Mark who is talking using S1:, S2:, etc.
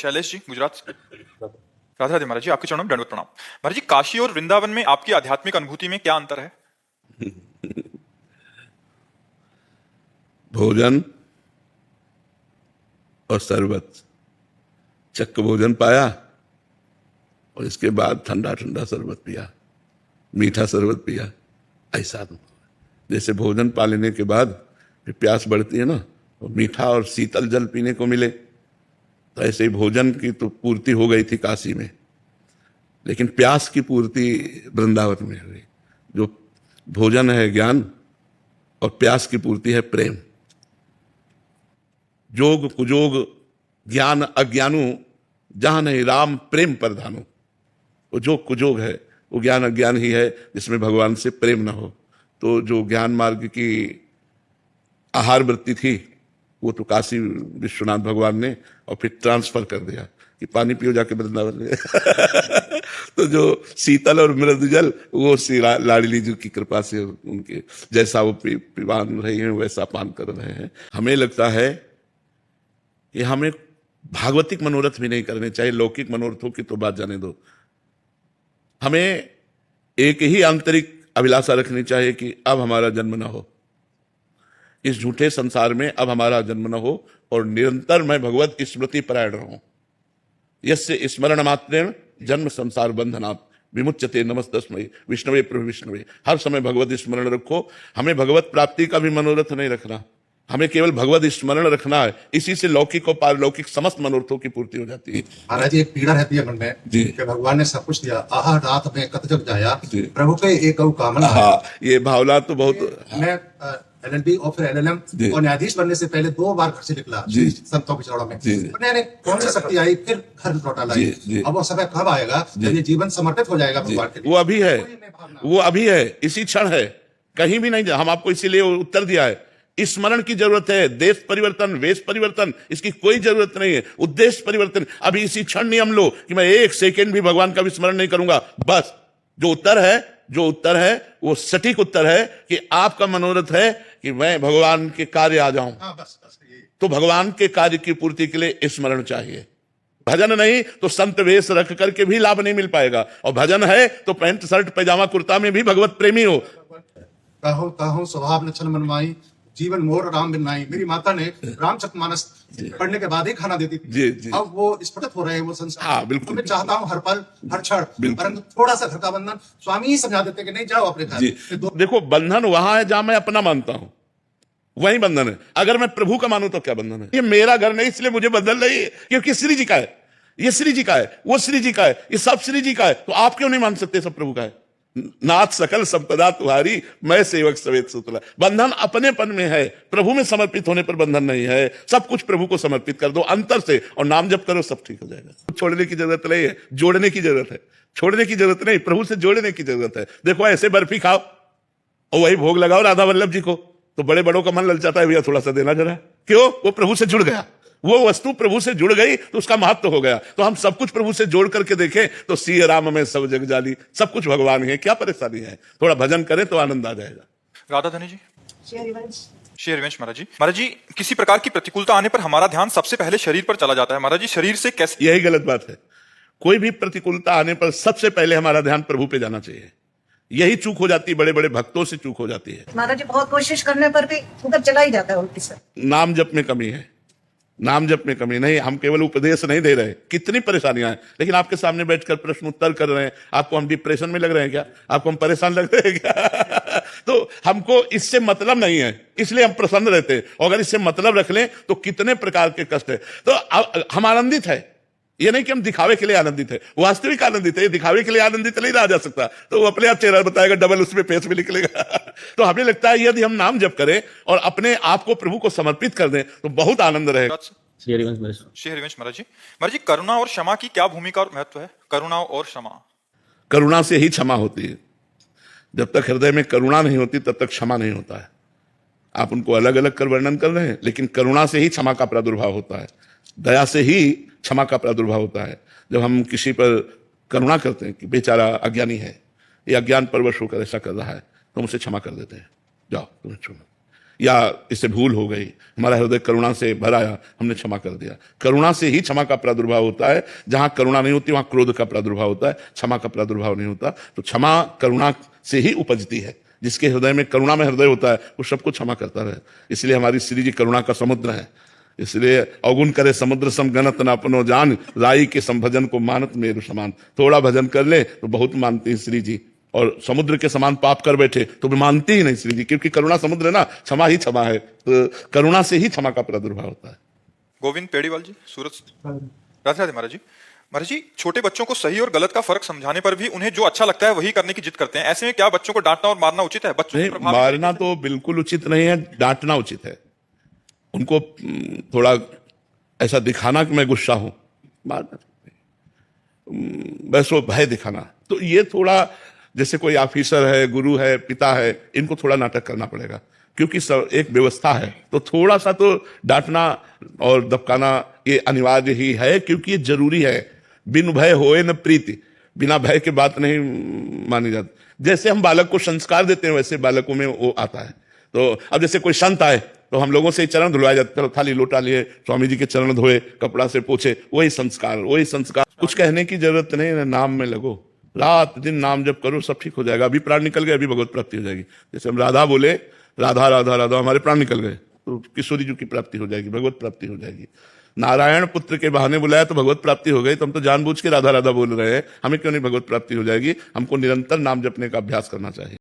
S1: शैलेश जी गुजरात से। राधे राधे महाराज जी, आपके चरणों में दंडवत प्रणाम। महाराज जी, काशी और वृंदावन में आपकी आध्यात्मिक अनुभूति में क्या अंतर है?
S2: भोजन और शरबत। चक्क भोजन पाया और इसके बाद ठंडा ठंडा शरबत पिया, मीठा शरबत पिया। ऐसा अनुभव है। जैसे भोजन पा लेने के बाद फिर प्यास बढ़ती है ना, तो मीठा और शीतल जल पीने को मिले, तो ऐसे ही भोजन की तो पूर्ति हो गई थी काशी में, लेकिन प्यास की पूर्ति वृंदावन में हुई। जो भोजन है ज्ञान और प्यास की पूर्ति है प्रेम। जोग कुजोग ज्ञान अज्ञानु जहां नहीं राम प्रेम प्रधानु। वो जो कुजोग है वो ज्ञान अज्ञान ही है जिसमें भगवान से प्रेम न हो। तो जो ज्ञान मार्ग की आहार वृत्ति थी वो तो काशी विश्वनाथ भगवान ने और फिर ट्रांसफर कर दिया कि पानी पियो जाके वृंदावन में। तो जो शीतल और मृदु जल वो श्री लाडली जी की कृपा से उनके जैसा वो पीवान रहे हैं वैसा पान कर रहे हैं। हमें लगता है कि हमें भागवतिक मनोरथ भी नहीं करने चाहिए, लौकिक मनोरथों की तो बात जाने दो। हमें एक ही आंतरिक अभिलाषा रखनी चाहिए कि अब हमारा जन्म न हो, इस झूठे संसार में अब हमारा जन्म न हो, और निरंतर मैं भगवत स्मृति परायण रहूं। यस्य स्मरण मात्रेण जन्म संसार बंधनात् विमुच्यते नमस्तस्मै विष्णवे प्रभु विष्णवे। हर समय भगवत स्मरण रखो। हमें भगवत प्राप्ति का भी मनोरथ नहीं रखना, हमें केवल भगवत स्मरण रखना है। इसी से लौकिक और पारलौकिक समस्त मनोरथों की पूर्ति हो जाती है।
S3: महाराज जी, एक पीड़ा रहती है मन में कि भगवान ने सब कुछ दिया, आहा रात में कत जग जाया, प्रभु के एक कामना।
S2: हाँ, ये भावना तो बहुत।
S3: मैं LLB और फिर LLM और न्यायाधीश बनने से पहले 2 बार घर से निकला संतों के चरणों में। मैंने कौन सी शक्ति आई, फिर घर लौटा लाई। अब वो समय कब आएगा जब ये जीवन समर्पित हो जाएगा भगवान के लिए?
S2: वो अभी है, वो अभी है, इसी क्षण है, कहीं भी नहीं। हम आपको इसीलिए उत्तर दिया है, स्मरण की जरूरत है। देश परिवर्तन, वेश परिवर्तन, इसकी कोई जरूरत नहीं है। उद्देश्य परिवर्तन अभी इसी क्षण नियम लो कि मैं 1 सेकेंड भी भगवान का भी स्मरण नहीं करूंगा। बस जो उत्तर है वो सटीक उत्तर है कि आपका मनोरथ है कि मैं भगवान के कार्य आ जाऊं।
S3: बस
S2: तो भगवान के कार्य की पूर्ति के लिए स्मरण चाहिए। भजन नहीं तो संत वेश रख करके भी लाभ नहीं मिल पाएगा, और भजन है तो पैंट शर्ट पैजामा कुर्ता में भी भगवत प्रेमी हो।
S3: कहो स्वभाव लक्षण मनमाई, जीवन मोर राम बिन नाई। मेरी माता ने रामचरितमानस पढ़ने के बाद ही खाना देती थी। अब वो स्फुटित हो रहे हैं वो संस्कार।
S2: हाँ, बिल्कुल।
S3: मैं चाहता हूँ हर पल हर क्षण, परंतु थोड़ा सा घर का बंधन स्वामी ही समझा देते कि नहीं जाओ अपने घर।
S2: देखो, बंधन वहां है जहां मैं अपना मानता हूं, वही बंधन है। अगर मैं प्रभु का मानूं तो क्या बंधन है? ये मेरा घर नहीं, इसलिए मुझे बंधन नहीं है, क्योंकि श्री जी का है, ये श्री जी का है, वो श्री जी का है, ये सब श्री जी का है। तो आप क्यों नहीं मान सकते सब प्रभु का है? नाथ सकल संपदा तुम्हारी, मैं सेवक सवेत सुतला। बंधन अपनेपन में है, प्रभु में समर्पित होने पर बंधन नहीं है। सब कुछ प्रभु को समर्पित कर दो अंतर से, और नाम जप करो, सब ठीक हो जाएगा। छोड़ने की जरूरत नहीं है, जोड़ने की जरूरत है। छोड़ने की जरूरत नहीं, प्रभु से जोड़ने की जरूरत है। देखो, ऐसे बर्फी खाओ और वही भोग लगाओ राधा वल्लभ जी को, तो बड़े बड़ों का मन ललचाता है, भैया थोड़ा सा देना जरा। क्यों? वो प्रभु से जुड़ गया, वो वस्तु प्रभु से जुड़ गई तो उसका महत्व हो गया। तो हम सब कुछ प्रभु से जोड़ करके देखें तो सिय राम में सब जग जाली, सब कुछ भगवान है, क्या परेशानी है? थोड़ा भजन करें तो आनंद आ जाएगा।
S1: राधा धनी जी। शेर वंश महाराज जी। महाराज जी, किसी प्रकार की प्रतिकूलता आने पर हमारा ध्यान सबसे पहले शरीर पर चला जाता है। महाराज जी, शरीर से कैसे?
S2: यही गलत बात है। कोई भी प्रतिकूलता आने पर सबसे पहले हमारा ध्यान प्रभु पे जाना चाहिए। यही चूक हो जाती है, बड़े बड़े भक्तों से चूक हो जाती है।
S4: महाराज जी, बहुत कोशिश करने पर भी उधर चला ही जाता है उल्टी से।
S2: नाम जप में कमी है, नाम जप में कमी नहीं। हम केवल उपदेश नहीं दे रहे, कितनी परेशानियां हैं, लेकिन आपके सामने बैठकर प्रश्न उत्तर कर रहे हैं। आपको हम डिप्रेशन में लग रहे हैं क्या? आपको हम परेशान लग रहे हैं क्या? तो हमको इससे मतलब नहीं है, इसलिए हम प्रसन्न रहते हैं। और अगर इससे मतलब रख लें तो कितने प्रकार के कष्ट है। तो हम आनंदित है, ये नहीं कि हम दिखावे के लिए आनंदित है, वास्तविक आनंदित है। दिखावे के लिए आनंदित नहीं रहा जा सकता, तो वो अपने आप चेहरा बताएगा, डबल उसमें फेस भी निकलेगा। तो हमें लगता है यदि हम नाम जप करें और अपने आप को प्रभु को समर्पित कर दें तो बहुत आनंद रहेगा।
S1: हरिवंश महाराज जी। महाराज जी, करुणा और क्षमा की क्या भूमिका और महत्व है? करुणा और क्षमा।
S2: करुणा से ही क्षमा होती है। जब तक हृदय में करुणा नहीं होती तब तक क्षमा नहीं होता है। आप उनको अलग अलग कर वर्णन कर रहे हैं, लेकिन करुणा से ही क्षमा का प्रादुर्भाव होता है, दया से ही क्षमा का प्रादुर्भाव होता है। जब हम किसी पर करुणा करते हैं कि बेचारा अज्ञानी है, ये अज्ञान परवश होकर ऐसा कर रहा है, तो हम उसे क्षमा कर देते हैं, जाओ तुम्हें छोड़ो। या इससे भूल हो गई, हमारा हृदय करुणा से भर आया, हमने क्षमा कर दिया। करुणा से ही क्षमा का प्रादुर्भाव होता है। जहां करुणा नहीं होती वहां क्रोध का प्रादुर्भाव होता है, क्षमा का प्रादुर्भाव नहीं होता। तो क्षमा करुणा से ही उपजती है। जिसके हृदय में करुणा में हृदय होता है वो सबको क्षमा करता रहे। इसलिए हमारी श्री जी करुणा का समुद्र है। इसलिए अवगुण करे समुद्र सम गणत न अपनो जान, राई के संभजन को मानत मेरु समान। थोड़ा भजन कर ले तो बहुत मानती है श्री जी, और समुद्र के समान पाप कर बैठे तो भी मानती ही नहीं श्री जी, क्योंकि करुणा समुद्र है ना, क्षमा ही क्षमा है। तो करुणा से ही क्षमा का प्रादुर्भाव होता है।
S1: गोविंद पेड़ीवाल जी, सूरत। राधे राधे महाराज जी। महाराज जी, छोटे बच्चों को सही और गलत का फर्क समझाने पर भी उन्हें जो अच्छा लगता है वही करने की जिद करते हैं। ऐसे में क्या बच्चों को डांटना और मारना उचित है? बच्चों
S2: नहीं, मारना तो बिल्कुल उचित नहीं है, डांटना उचित है। उनको थोड़ा ऐसा दिखाना कि मैं गुस्सा हूं, मारना बस वो भय दिखाना। तो ये थोड़ा, जैसे कोई ऑफिसर है, गुरु है, पिता है, इनको थोड़ा नाटक करना पड़ेगा, क्योंकि एक व्यवस्था है। तो थोड़ा सा तो डांटना और दबकाना ये अनिवार्य ही है, क्योंकि ये जरूरी है। बिन भय होए न प्रीति, बिना भय के बात नहीं मानी जाती। जैसे हम बालक को संस्कार देते हैं वैसे बालकों में वो आता है। तो अब जैसे कोई संत आए तो हम लोगों से चरण धुलवाया जाता, चलो थाली लोटा लिए, स्वामी जी के चरण धोए, कपड़ा से पोछे, वही संस्कार, वही संस्कार। कुछ कहने की जरूरत नहीं, नाम में लगो, रात दिन नाम जप करो, सब ठीक हो जाएगा। अभी प्राण निकल गए, अभी भगवत प्राप्ति हो जाएगी। जैसे हम राधा बोले, राधा राधा राधा, हमारे प्राण निकल गए तो किशोरी जी की प्राप्ति हो जाएगी, भगवत प्राप्ति हो जाएगी। नारायण पुत्र के बहाने बुलाया तो भगवत प्राप्ति हो गई। तो हम तो जानबूझ के राधा राधा बोल रहे हैं, हमें क्यों नहीं भगवत प्राप्ति हो जाएगी? हमको निरंतर नाम जपने का अभ्यास करना चाहिए।